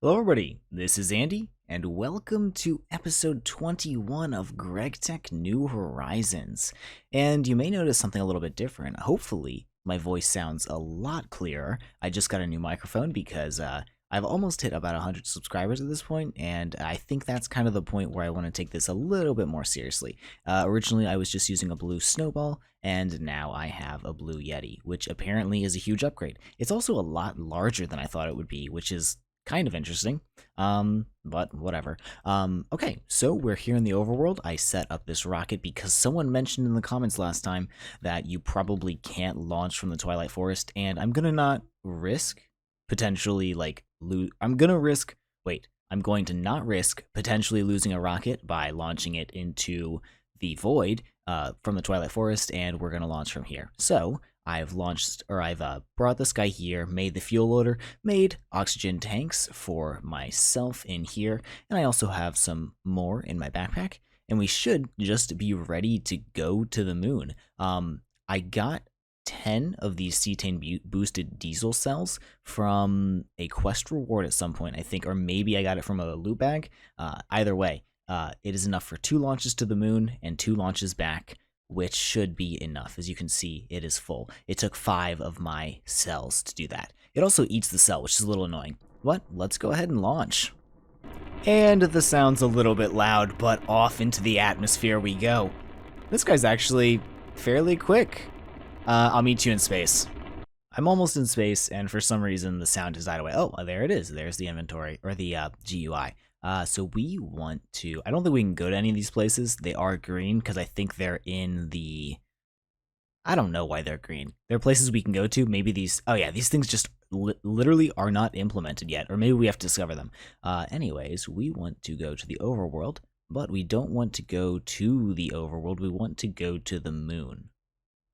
Hello, everybody. This is Andy, and welcome to episode 21 of Gregtech New Horizons. And you may notice something a little bit different. Hopefully, my voice sounds a lot clearer. I just got a new microphone because I've almost hit about 100 subscribers at this point, and I think that's kind of the point where I want to take this a little bit more seriously. Originally, I was just using a blue snowball, and now I have a blue Yeti, which apparently is a huge upgrade. It's also a lot larger than I thought it would be, which is kind of interesting, but whatever. Okay, so we're here in the overworld. I set up this rocket because someone mentioned in the comments last time that you probably can't launch from the Twilight Forest, and I'm gonna not risk potentially like I'm going to not risk potentially losing a rocket by launching it into the void from the Twilight Forest, and we're going to launch from here. So I've brought this guy here, made the fuel loader, made oxygen tanks for myself in here, and I also have some more in my backpack, and we should just be ready to go to the moon. I got 10 of these cetane boosted diesel cells from a quest reward at some point, I think, or maybe I got it from a loot bag. Either way, it is enough for 2 launches to the moon and 2 launches back, which should be enough. As you can see, it is full. It took 5 of my cells to do that. It also eats the cell, which is a little annoying. But let's go ahead and launch. And the sound's a little bit loud, but off into the atmosphere we go. This guy's actually fairly quick. I'll meet you in space. I'm almost in space, and for some reason the sound has died away. Oh, there it is. There's the inventory, or the GUI. So we want to... I don't think we can go to any of these places. They are green, because I think they're in the... I don't know why they're green. There are places we can go to. Maybe these... Oh yeah, these things just literally are not implemented yet, or maybe we have to discover them. Anyways, we want to go to the overworld, but we don't want to go to the overworld. We want to go to the moon.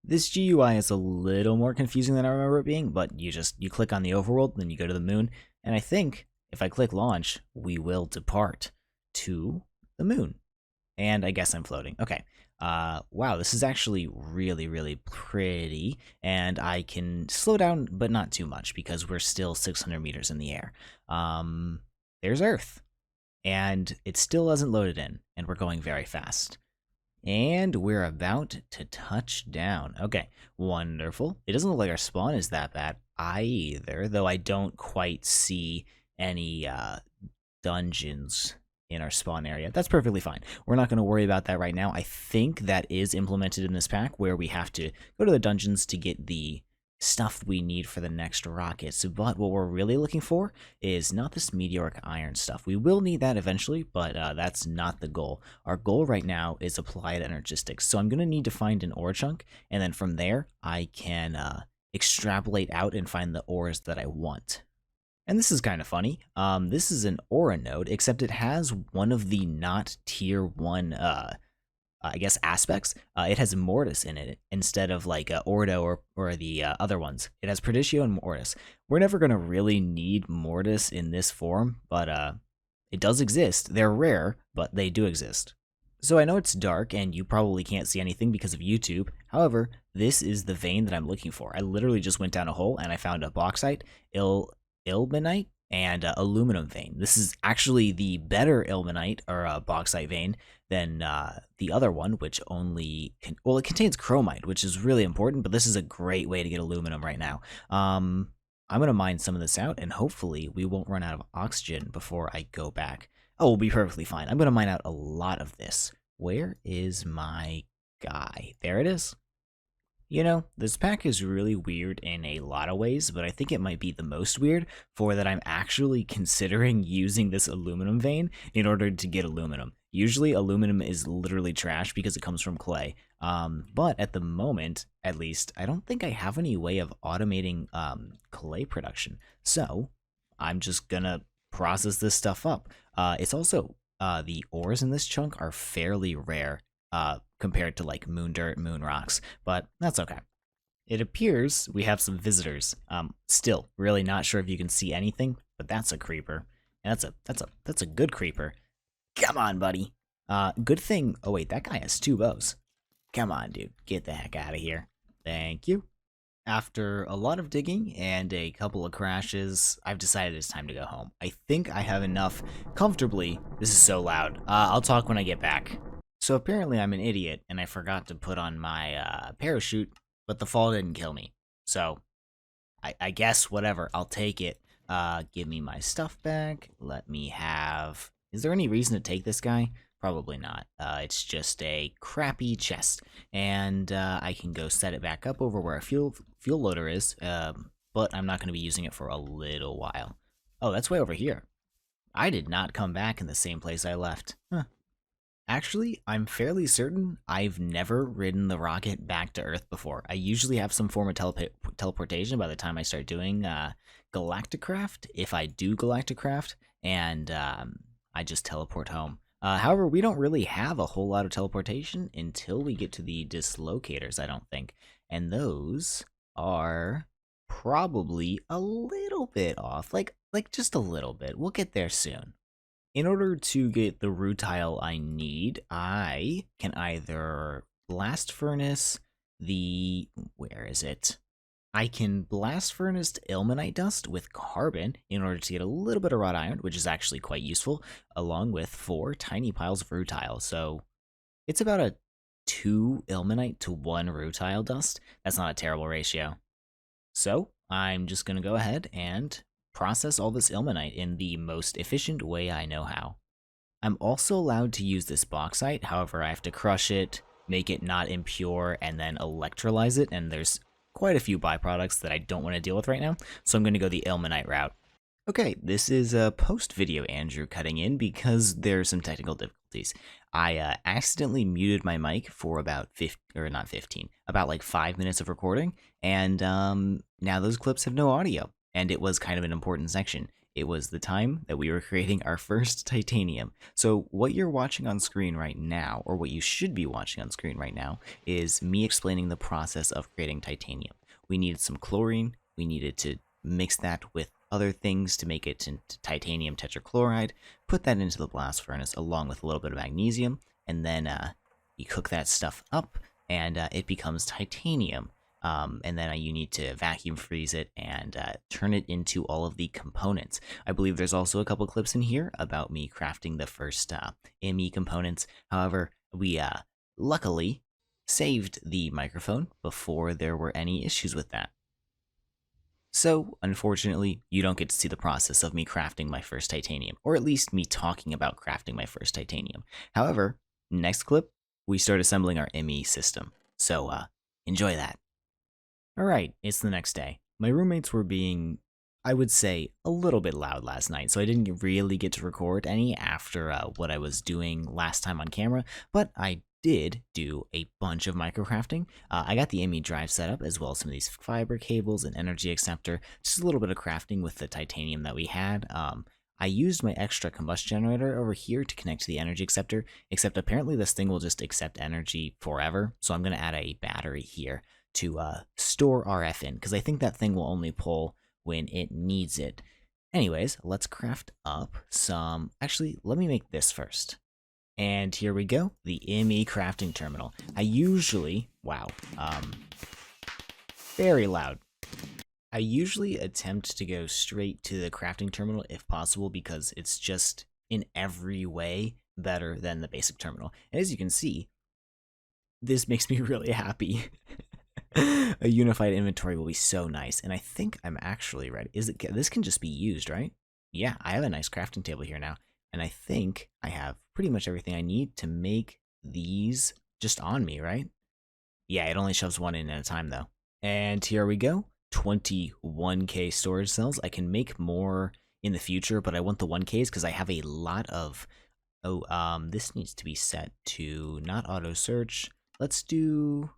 This GUI is a little more confusing than I remember it being, but you click on the overworld, then you go to the moon, and I think if I click launch, we will depart to the moon. And I guess I'm floating. Okay. Wow, this is actually really, really pretty, and I can slow down, but not too much, because we're still 600 meters in the air. There's Earth, and it still hasn't loaded in, and we're going very fast. And we're about to touch down. Okay, wonderful. It doesn't look like our spawn is that bad either, though I don't quite see any dungeons in our spawn area. That's perfectly fine. We're not going to worry about that right now. I think that is implemented in this pack, where we have to go to the dungeons to get the stuff we need for the next rockets. But what we're really looking for is not this meteoric iron stuff. We will need that eventually, but that's not the goal. Our goal right now is applied Energistics. So I'm going to need to find an ore chunk, and then from there I can extrapolate out and find the ores that I want. And this is kind of funny. This is an aura node, except it has one of the not tier 1 I guess aspects. It has Mortis in it instead of like Ordo or the other ones. It has Perdicio and Mortis. We're never going to really need Mortis in this form, but it does exist. They're rare, but they do exist. So I know it's dark and you probably can't see anything because of YouTube. However, this is the vein that I'm looking for. I literally just went down a hole and I found a bauxite, ilmenite, and aluminum vein. This is actually the better ilmenite or bauxite vein than the other one, which only it contains chromite, which is really important, but this is a great way to get aluminum right now. I'm going to mine some of this out, and hopefully we won't run out of oxygen before I go back. Oh, we'll be perfectly fine. I'm going to mine out a lot of this. Where is my guy? There it is. You know, this pack is really weird in a lot of ways, but I think it might be the most weird for that I'm actually considering using this aluminum vein in order to get aluminum. Usually aluminum is literally trash because it comes from clay, but at the moment, at least, I don't think I have any way of automating clay production. So I'm just gonna process this stuff up. It's also, the ores in this chunk are fairly rare. Compared to like moon dirt, moon rocks, but that's okay. It appears we have some visitors. Still really not sure if you can see anything, but that's a creeper, and that's a good creeper. Come on, buddy. Good thing. Oh wait, that guy has 2 bows. Come on, dude, get the heck out of here. Thank you. After a lot of digging and a couple of crashes, I've decided it's time to go home. I think I have enough comfortably. This is so loud. I'll talk when I get back. So apparently I'm an idiot and I forgot to put on my parachute, but the fall didn't kill me. So I guess whatever, I'll take it. Give me my stuff back. Let me have... Is there any reason to take this guy? Probably not. It's just a crappy chest. And I can go set it back up over where our fuel loader is, but I'm not going to be using it for a little while. Oh, that's way over here. I did not come back in the same place I left. Huh. Actually, I'm fairly certain I've never ridden the rocket back to Earth before. I usually have some form of teleportation by the time I start doing Galacticraft, if I do Galacticraft, and I just teleport home. However, we don't really have a whole lot of teleportation until we get to the dislocators, I don't think. And those are probably a little bit off, like just a little bit. We'll get there soon. In order to get the rutile I need, I can either blast furnace where is it? I can blast furnace ilmenite dust with carbon in order to get a little bit of wrought iron, which is actually quite useful, along with 4 tiny piles of rutile. So it's about a 2 ilmenite to 1 rutile dust. That's not a terrible ratio. So I'm just going to go ahead and process all this ilmenite in the most efficient way I know how. I'm also allowed to use this bauxite, however I have to crush it, make it not impure, and then electrolyze it, and there's quite a few byproducts that I don't want to deal with right now, so I'm going to go the ilmenite route. Okay, this is a post-video Andrew cutting in because there's some technical difficulties. I accidentally muted my mic for about about like 5 minutes of recording, and now those clips have no audio, and it was kind of an important section. It was the time that we were creating our first titanium. So what you're watching on screen right now, or what you should be watching on screen right now, is me explaining the process of creating titanium. We needed some chlorine, we needed to mix that with other things to make it into titanium tetrachloride, put that into the blast furnace along with a little bit of magnesium, and then you cook that stuff up, and it becomes titanium. And then you need to vacuum freeze it and turn it into all of the components. I believe there's also a couple clips in here about me crafting the first ME components. However, we luckily saved the microphone before there were any issues with that. So, unfortunately, you don't get to see the process of me crafting my first titanium, or at least me talking about crafting my first titanium. However, next clip, we start assembling our ME system. So, enjoy that. Alright, it's the next day. My roommates were being, I would say, a little bit loud last night, so I didn't really get to record any after what I was doing last time on camera, but I did do a bunch of microcrafting. I got the ME drive set up, as well as some of these fiber cables and energy acceptor, just a little bit of crafting with the titanium that we had. I used my extra combustion generator over here to connect to the energy acceptor, except apparently this thing will just accept energy forever, so I'm going to add a battery here to store RF in, because I think that thing will only pull when it needs it. Anyways, let's craft up some... Actually, let me make this first. And here we go, the ME crafting terminal. I usually... Wow. Very loud. I usually attempt to go straight to the crafting terminal if possible, because it's just in every way better than the basic terminal. And as you can see, this makes me really happy. A unified inventory will be so nice, and I think I'm actually ready. This can just be used, right? Yeah, I have a nice crafting table here now, and I think I have pretty much everything I need to make these just on me, right? Yeah, it only shoves one in at a time, though. And here we go, 21k storage cells. I can make more in the future, but I want the 1ks because I have a lot of... this needs to be set to not auto search. Let's do...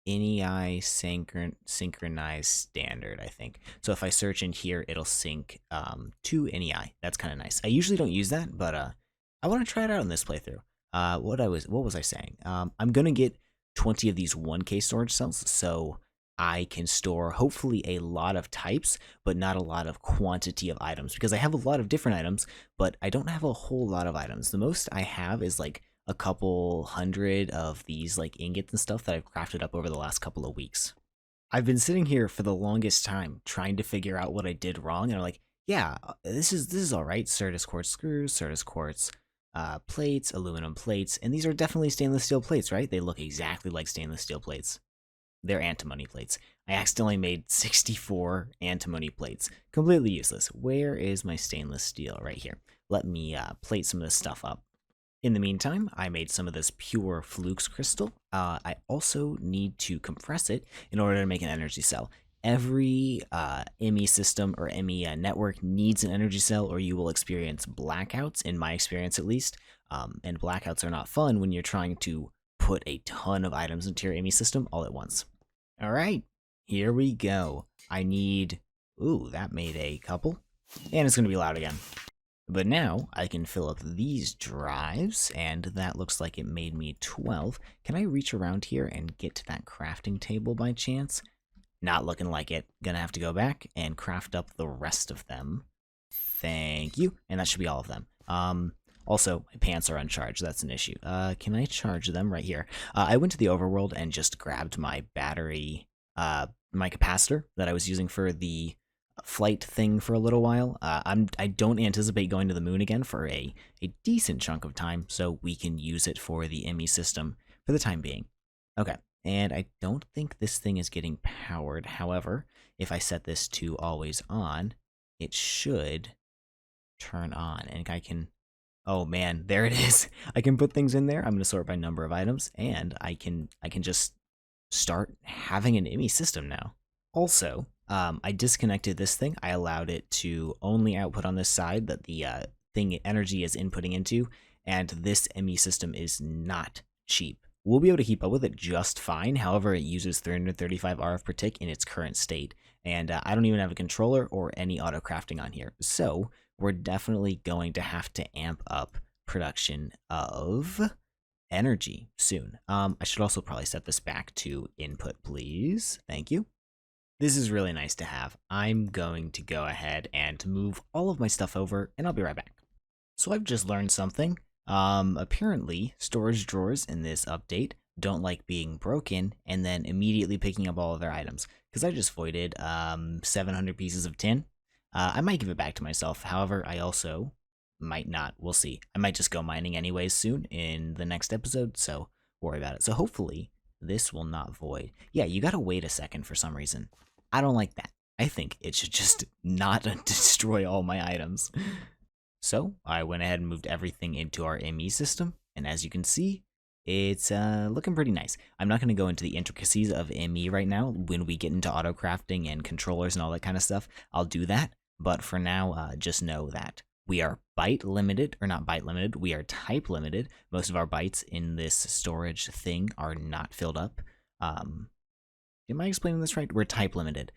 NEI synchronized standard, I think. So if I search in here, it'll sync to NEI. That's kind of nice. I usually don't use that, but I want to try it out in this playthrough. What was I saying? I'm gonna get 20 of these 1k storage cells, so I can store hopefully a lot of types, but not a lot of quantity of items, because I have a lot of different items, but I don't have a whole lot of items. The most I have is like a couple hundred of these like ingots and stuff that I've crafted up over the last couple of weeks. I've been sitting here for the longest time trying to figure out what I did wrong, and I'm like, yeah, this is all right. Certus quartz screws, Certus quartz plates, aluminum plates, and these are definitely stainless steel plates, right? They look exactly like stainless steel plates. They're antimony plates. I accidentally made 64 antimony plates. Completely useless. Where is my stainless steel? Right here. Let me plate some of this stuff up. In the meantime, I made some of this pure flukes crystal. I also need to compress it in order to make an energy cell. Every ME system or ME network needs an energy cell, or you will experience blackouts, in my experience at least. And blackouts are not fun when you're trying to put a ton of items into your ME system all at once. All right, here we go. I need... Ooh, that made a couple. And it's going to be loud again. But now I can fill up these drives, and that looks like it made me 12. Can I reach around here and get to that crafting table by chance? Not looking like it. Gonna have to go back and craft up the rest of them. Thank you. And that should be all of them. Also, my pants are uncharged. That's an issue. Can I charge them right here? I went to the overworld and just grabbed my battery, my capacitor that I was using for the flight thing for a little while. I don't anticipate going to the moon again for a decent chunk of time, so we can use it for the ME system for the time being. Okay, and I don't think this thing is getting powered. However, if I set this to always on, it should turn on, and I can... Oh man, there it is. I can put things in there. I'm going to sort by number of items, and I can just start having an ME system now. Also, I disconnected this thing. I allowed it to only output on this side that the thing energy is inputting into, and this ME system is not cheap. We'll be able to keep up with it just fine. However, it uses 335 RF per tick in its current state, and I don't even have a controller or any auto crafting on here. So we're definitely going to have to amp up production of energy soon. I should also probably set this back to input, please. Thank you. This is really nice to have. I'm going to go ahead and move all of my stuff over, and I'll be right back. So I've just learned something. Apparently, storage drawers in this update don't like being broken and then immediately picking up all of their items. Because I just voided 700 pieces of tin. I might give it back to myself. However, I also might not. We'll see. I might just go mining anyways soon in the next episode, so worry about it. So hopefully this will not void. Yeah, you gotta wait a second for some reason. I don't like that. I think it should just not destroy all my items. So I went ahead and moved everything into our ME system, and as you can see, it's looking pretty nice. I'm not going to go into the intricacies of ME right now. When we get into auto crafting and controllers and all that kind of stuff, I'll do that. But for now, just know that we are byte limited, or not byte limited, we are type limited. Most of our bytes in this storage thing are not filled up. Am I explaining this right? We're type limited.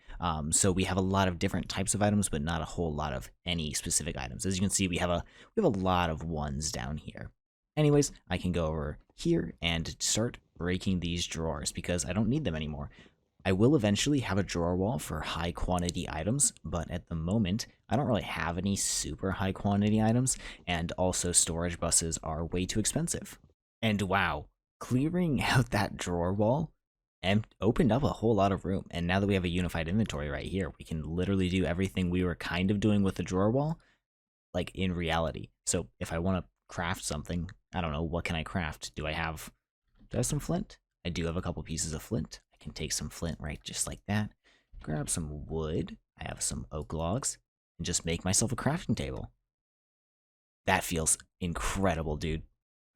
So we have a lot of different types of items, but not a whole lot of any specific items. As you can see, we have a lot of ones down here. Anyways, I can go over here and start breaking these drawers because I don't need them anymore. I will eventually have a drawer wall for high quantity items, but at the moment, I don't really have any super high quantity items, and also storage buses are way too expensive. And wow, clearing out that drawer wall and opened up a whole lot of room. And now that we have a unified inventory right here, we can literally do everything we were kind of doing with the drawer wall, like in reality. So if I want to craft something, I don't know, what can I craft? Do I have some flint? I do have a couple pieces of flint. I can take some flint right just like that. Grab some wood. I have some oak logs. And just make myself a crafting table. That feels incredible, dude.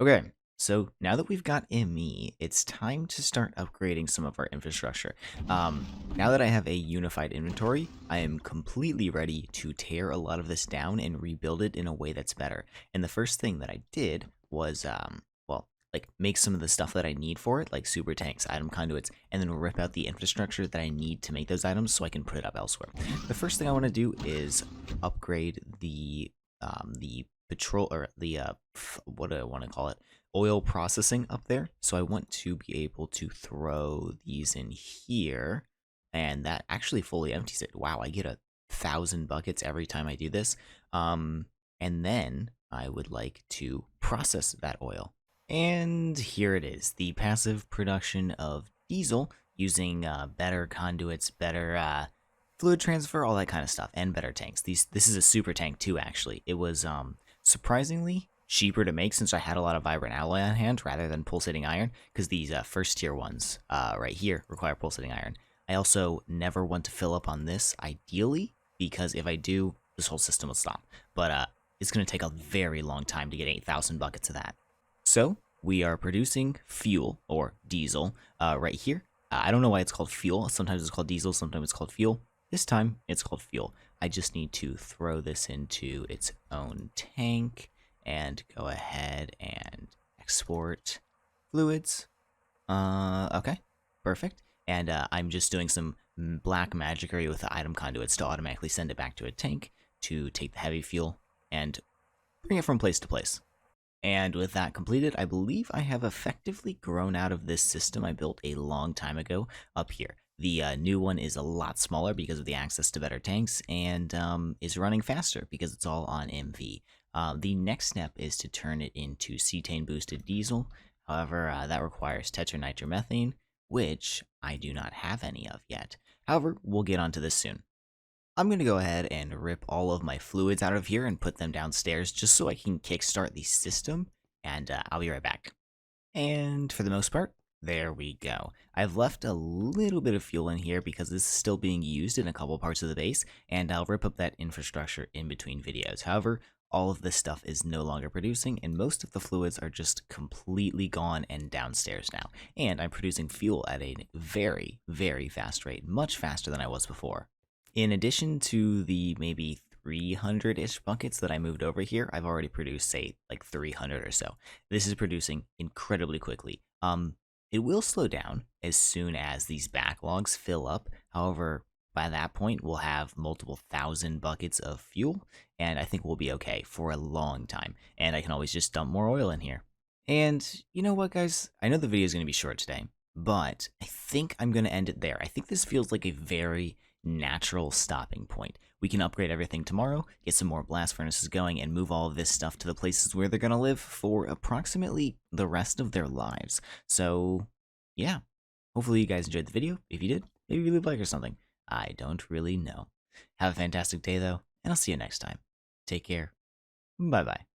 Okay. So now that we've got ME, it's time to start upgrading some of our infrastructure. Now that I have a unified inventory, I am completely ready to tear a lot of this down and rebuild it in a way that's better. And the first thing that I did was, well, like make some of the stuff that I need for it, like super tanks, item conduits, and then rip out the infrastructure that I need to make those items so I can put it up elsewhere. The first thing I want to do is upgrade the petrol, or the, what do I want to call it? Oil processing up there. So I want to be able to throw these in here, and that actually fully empties it. Wow, I get 1,000 buckets every time I do this. And then I would like to process that oil. And here it is, the passive production of diesel using better conduits, better fluid transfer, all that kind of stuff, and better tanks. This is a super tank too, actually. It was surprisingly cheaper to make since I had a lot of vibrant alloy on hand rather than pulsating iron, because these first tier ones right here require pulsating iron. I also never want to fill up on this, ideally, because if I do, this whole system will stop. But it's going to take a very long time to get 8,000 buckets of that. So we are producing fuel, or diesel, right here. I don't know why it's called fuel. Sometimes it's called diesel, sometimes it's called fuel. This time, it's called fuel. I just need to throw this into its own tank and go ahead and export fluids. Okay, perfect. And I'm just doing some black magickery with the item conduits to automatically send it back to a tank to take the heavy fuel and bring it from place to place. And with that completed, I believe I have effectively grown out of this system I built a long time ago up here. The new one is a lot smaller because of the access to better tanks, and is running faster because it's all on MV. The next step is to turn it into cetane boosted diesel. However, that requires tetranitromethane, which I do not have any of yet. However, we'll get onto this soon. I'm going to go ahead and rip all of my fluids out of here and put them downstairs just so I can kickstart the system, and I'll be right back. And for the most part, there we go. I've left a little bit of fuel in here because this is still being used in a couple parts of the base, and I'll rip up that infrastructure in between videos. However, all of this stuff is no longer producing, and most of the fluids are just completely gone and downstairs now. And I'm producing fuel at a very, very fast rate, much faster than I was before. In addition to the maybe 300-ish buckets that I moved over here, I've already produced, say, like 300 or so. This is producing incredibly quickly. It will slow down as soon as these backlogs fill up. However, by that point, we'll have multiple thousand buckets of fuel, and I think we'll be okay for a long time. And I can always just dump more oil in here. And you know what, guys? I know the video is going to be short today, but I think I'm going to end it there. I think this feels like a very natural stopping point. We can upgrade everything tomorrow, get some more blast furnaces going, and move all of this stuff to the places where they're going to live for approximately the rest of their lives. So, yeah. Hopefully you guys enjoyed the video. If you did, maybe leave a like or something. I don't really know. Have a fantastic day, though, and I'll see you next time. Take care. Bye-bye.